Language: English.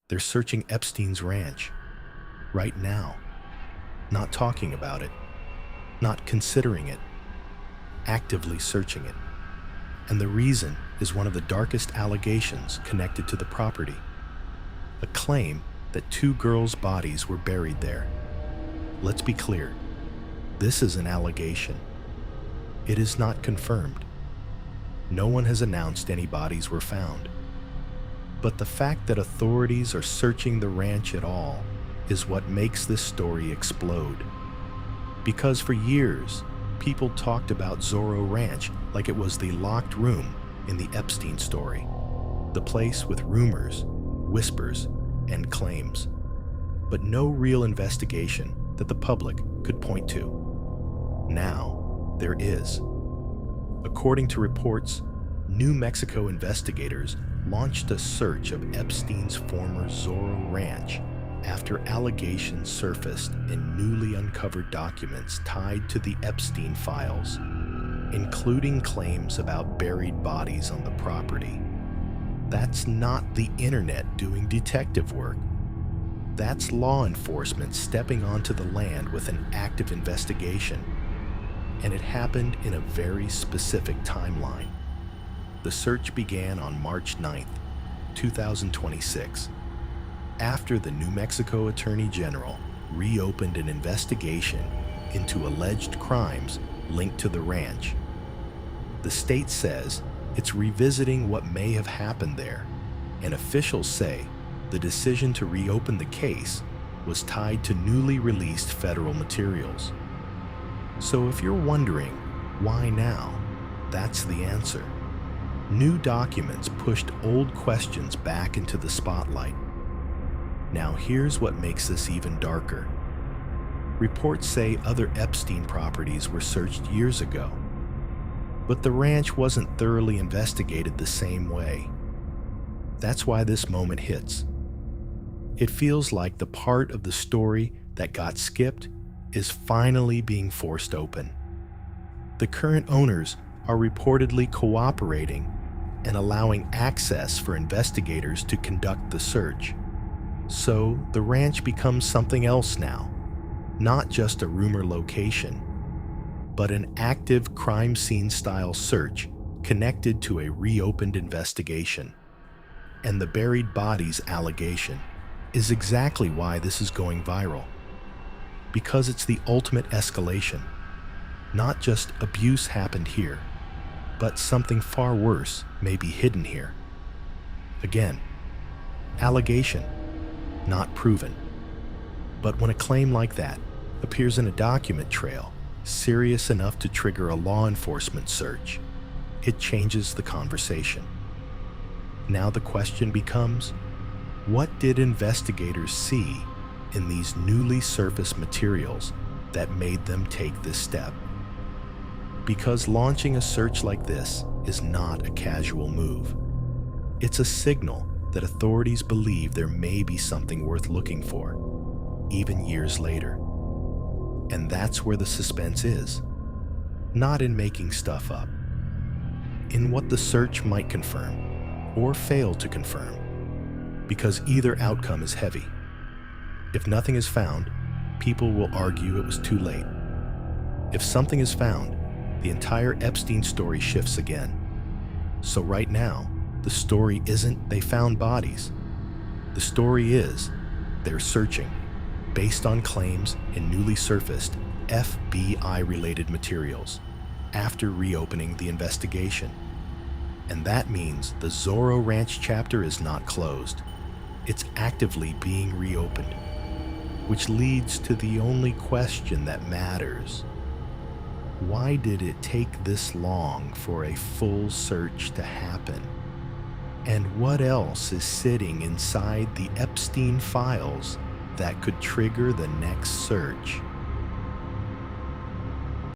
They're searching Epstein's ranch right now, not talking about it, not considering it, actively searching it. And the reason is one of the darkest allegations connected to the property. A claim that two girls' bodies were buried there. Let's be clear, this is an allegation. It is not confirmed. No one has announced any bodies were found. But the fact that authorities are searching the ranch at all is what makes this story explode. Because for years, people talked about Zorro Ranch like it was the locked room in the Epstein story, the place with rumors, whispers, and claims, but no real investigation that the public could point to. Now, there is. According to reports, New Mexico investigators launched a search of Epstein's former Zorro Ranch after allegations surfaced in newly uncovered documents tied to the Epstein files, including claims about buried bodies on the property. That's not the internet doing detective work. That's law enforcement stepping onto the land with an active investigation. And it happened in a very specific timeline. The search began on March 9th, 2026, after the New Mexico Attorney General reopened an investigation into alleged crimes linked to the ranch. The state says it's revisiting what may have happened there, and officials say the decision to reopen the case was tied to newly released federal materials. So if you're wondering, why now? That's the answer. New documents pushed old questions back into the spotlight. Now here's what makes this even darker. Reports say other Epstein properties were searched years ago, but the ranch wasn't thoroughly investigated the same way. That's why this moment hits. It feels like the part of the story that got skipped is finally being forced open. The current owners are reportedly cooperating and allowing access for investigators to conduct the search. So the ranch becomes something else now, not just a rumor location, but an active crime scene style search connected to a reopened investigation. And the buried bodies allegation is exactly why this is going viral. Because it's the ultimate escalation. Not just abuse happened here, but something far worse may be hidden here. Again, allegation, not proven. But when a claim like that appears in a document trail, serious enough to trigger a law enforcement search, it changes the conversation. Now the question becomes, what did investigators see in these newly surfaced materials that made them take this step? Because launching a search like this is not a casual move. It's a signal that authorities believe there may be something worth looking for, even years later. And that's where the suspense is. Not in making stuff up. In what the search might confirm, or fail to confirm. Because either outcome is heavy. If nothing is found, people will argue it was too late. If something is found, the entire Epstein story shifts again. So right now, the story isn't they found bodies. The story is they're searching, based on claims in newly surfaced FBI-related materials, after reopening the investigation. And that means the Zorro Ranch chapter is not closed. It's actively being reopened, which leads to the only question that matters. Why did it take this long for a full search to happen? And what else is sitting inside the Epstein files that could trigger the next search?